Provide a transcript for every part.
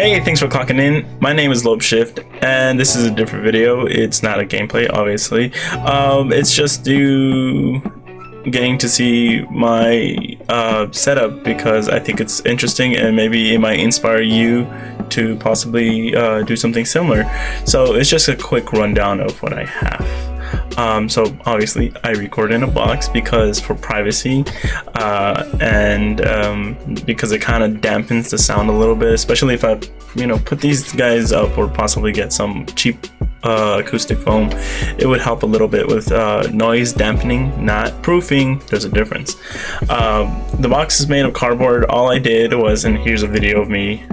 Hey, thanks for clocking in. My name is Shift, and this is a different video. It's not a gameplay, obviously. It's just you getting to see my setup because I think it's interesting and maybe it might inspire you to possibly do something similar. So it's just a quick rundown of what I have. So obviously I record in a box because for privacy and because it kind of dampens the sound a little bit, especially if I put these guys up or possibly get some cheap acoustic foam. It would help a little bit with noise dampening, not proofing. There's a difference. The box is made of cardboard. All I did was, and here's a video of me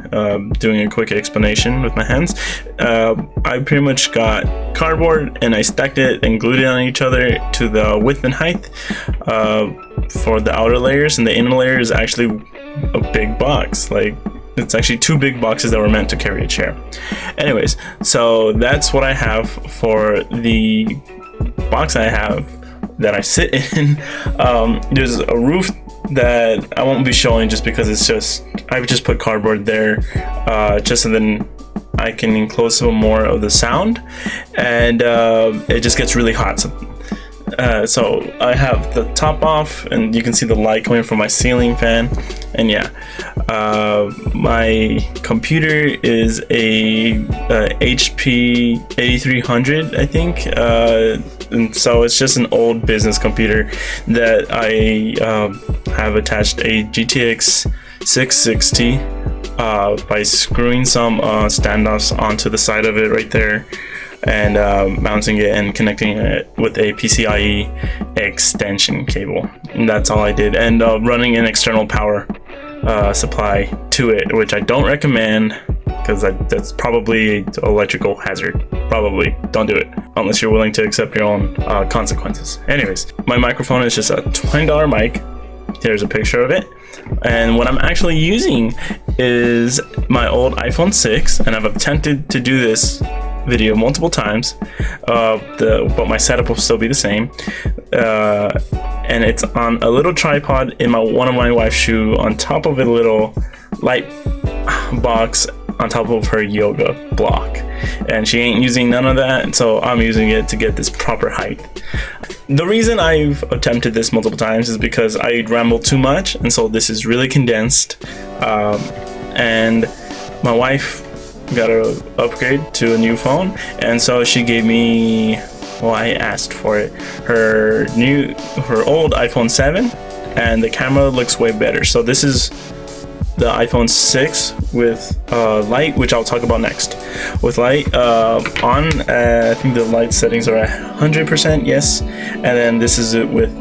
doing a quick explanation with my hands. I pretty much got cardboard and I stacked it and glued it on each other to the width and height for the outer layers, and the inner layer is actually a big box. Like, it's actually two big boxes that were meant to carry a chair. Anyways, so that's what I have for the box I have that I sit in. There's a roof that I won't be showing just because I've just put cardboard there just so then I can enclose some more of the sound, and it just gets really hot. So I have the top off and you can see the light coming from my ceiling fan, and yeah, my computer is a HP 8300, I think, and so it's just an old business computer that I have attached a GTX 660 by screwing some standoffs onto the side of it right there, and mounting it and connecting it with a PCIe extension cable. And that's all I did, and running an external power supply to it, which I don't recommend because that's probably an electrical hazard. Probably don't do it unless you're willing to accept your own consequences. Anyways, my microphone is just a $20 mic. Here's a picture of it, and what I'm actually using is my old iPhone 6, and I've attempted to do this video multiple times, but my setup will still be the same, and it's on a little tripod in one of my wife's shoe on top of a little light box on top of her yoga block, and she ain't using none of that, so I'm using it to get this proper height. The reason I've attempted this multiple times is because I ramble too much, and so this is really condensed, and my wife got to upgrade to a new phone, and so she gave me, well, I asked for it, her old iPhone 7, and the camera looks way better. So this is the iPhone 6 with light, which I'll talk about next. With light on, I think the light settings are 100%, yes, and then this is it with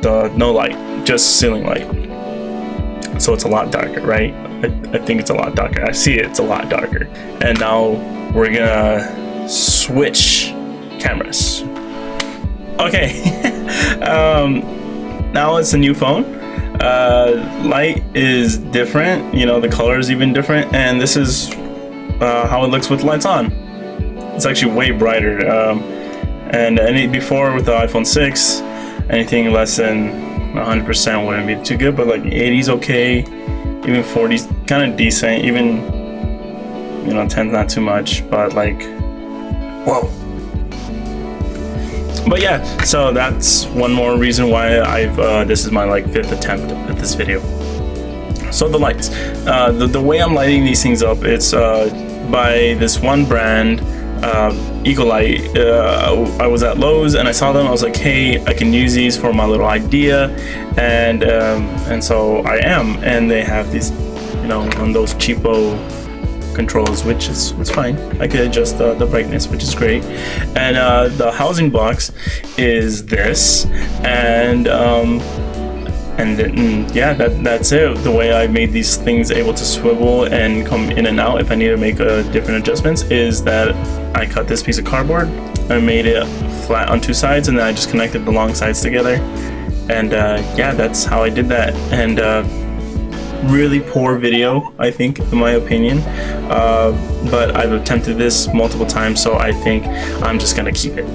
the no light, just ceiling light. So it's a lot darker, right? I think it's a lot darker. I see it's a lot darker. And now we're gonna switch cameras. Okay. Now it's a new phone. Light is different. The color is even different. And this is how it looks with lights on. It's actually way brighter. And before with the iPhone 6, anything less than 100% wouldn't be too good, but like 80's okay. Even 40's kind of decent. Even 10's not too much, but like, whoa. But yeah, so that's one more reason why this is my like 5th attempt at this video. So the lights, the way I'm lighting these things up, it's by this one brand, Ecolite. I was at Lowe's and I saw them. I was like, hey, I can use these for my little idea, and so I am. And they have these, on those cheapo controls, which is fine. I could adjust the brightness, which is great. And the housing box is this, and then, yeah, that's it. The way I made these things able to swivel and come in and out if I need to make different adjustments is that I cut this piece of cardboard, I made it flat on two sides, and then I just connected the long sides together. And yeah, that's how I did that. And really poor video, I think, in my opinion, but I've attempted this multiple times, so I think I'm just gonna keep it.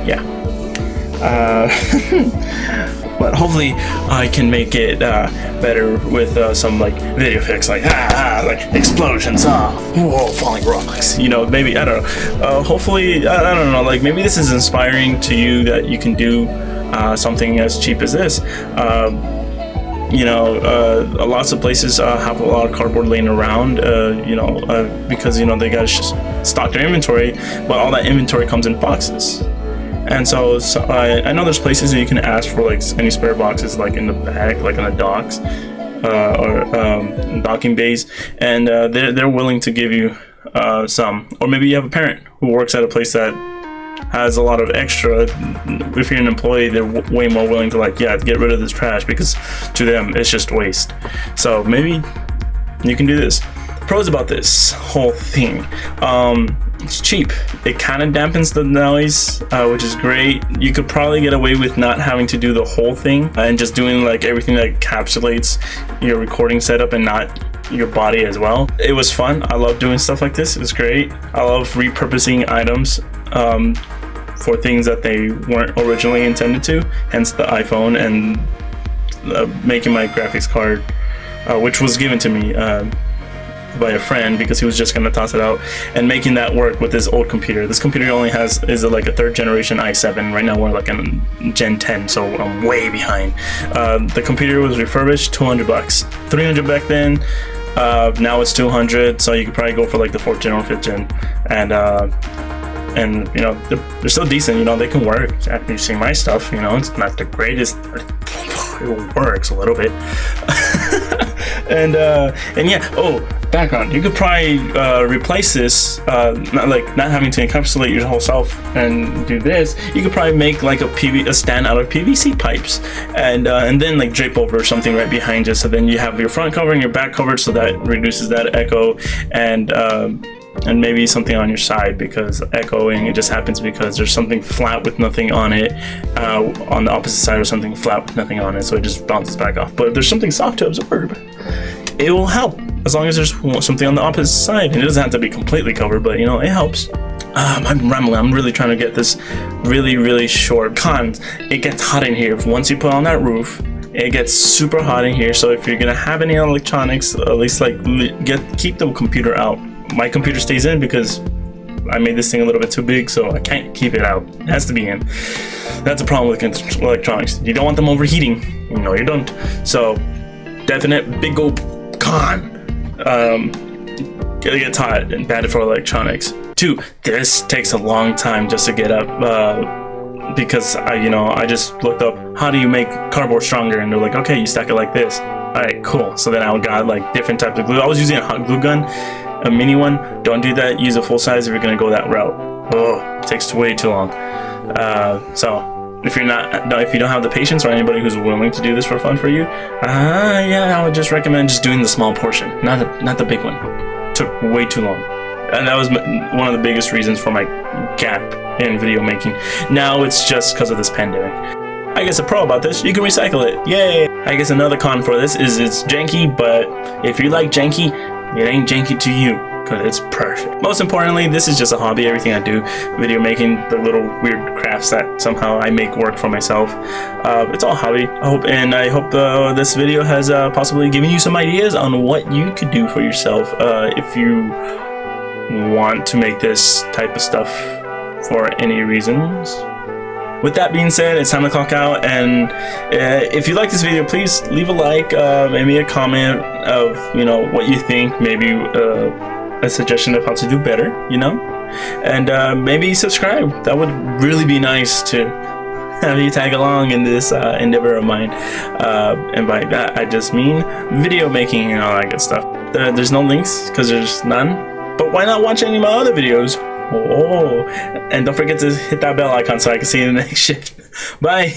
Yeah. but hopefully I can make it better with some like video effects, like like explosions, whoa, falling rocks, you know, maybe, I don't know, hopefully, I don't know, like maybe this is inspiring to you that you can do something as cheap as this. You know, lots of places have a lot of cardboard laying around, you know, because, you know, they gotta stock their inventory, but all that inventory comes in boxes. And so I know there's places that you can ask for like any spare boxes, like in the back, like in the docks, or docking bays, and they're willing to give you some. Or maybe you have a parent who works at a place that has a lot of extra. If you're an employee, they're way more willing to, like, yeah, get rid of this trash, because to them it's just waste. So maybe you can do this. Pros about this whole thing: it's cheap. It kind of dampens the noise, which is great. You could probably get away with not having to do the whole thing and just doing like everything that encapsulates your recording setup and not your body as well. It was fun. I love doing stuff like this. It was great. I love repurposing items for things that they weren't originally intended to, hence the iPhone, and making my graphics card, which was given to me by a friend because he was just gonna toss it out, and making that work with this old computer. This computer only is like a 3rd generation i7. Right now we're like in Gen 10, so I'm way behind. The computer was refurbished, $200, $300 back then. Now it's $200, so you could probably go for like the 4th gen or 5th gen, and you know, they're still decent. You know, they can work. You've seen my stuff, you know, it's not the greatest. It works a little bit. and yeah, oh, background, you could probably replace this, not having to encapsulate your whole self and do this. You could probably make like a stand out of PVC pipes, and then like drape over something right behind you, so then you have your front cover and your back covered, so that reduces that echo, and maybe something on your side, because echoing, it just happens because there's something flat with nothing on it on the opposite side, or something flat with nothing on it, so it just bounces back off. But if there's something soft to absorb, it will help, as long as there's something on the opposite side. And it doesn't have to be completely covered, but you know, it helps. I'm rambling. I'm really trying to get this really short. Cons: it gets hot in here. Once you put on that roof, it gets super hot in here. So if you're gonna have any electronics, at least like keep the computer out. My computer stays in because I made this thing a little bit too big, so I can't keep it out. It has to be in. That's a problem with electronics. You don't want them overheating. No, you don't. So definite big old con. It gets hot and bad for electronics. 2, this takes a long time just to get up, because I just looked up how do you make cardboard stronger, and they're like, okay, you stack it like this. All right, cool. So then I got like different types of glue. I was using a hot glue gun, a mini one. Don't do that. Use a full size if you're gonna go that route. Oh, it takes way too long. So if you don't have the patience, or anybody who's willing to do this for fun for you, yeah, I would just recommend just doing the small portion, not the big one. It took way too long, and that was one of the biggest reasons for my gap in video making. Now it's just because of this pandemic. I guess a pro about this, you can recycle it. Yay! I guess another con for this is it's janky, but if you like janky, it ain't janky to you, because it's perfect. Most importantly, this is just a hobby. Everything I do, video making, the little weird crafts that somehow I make work for myself, it's all hobby. I hope this video has possibly given you some ideas on what you could do for yourself if you want to make this type of stuff for any reasons. With that being said, it's time to clock out, and if you like this video, please leave a like, maybe a comment of, you know, what you think, maybe a suggestion of how to do better, you know, and maybe subscribe. That would really be nice to have you tag along in this endeavor of mine, and by that I just mean video making and all that good stuff. There's no links because there's none, but why not watch any of my other videos? Oh, and don't forget to hit that bell icon so I can see you in the next shift. Bye.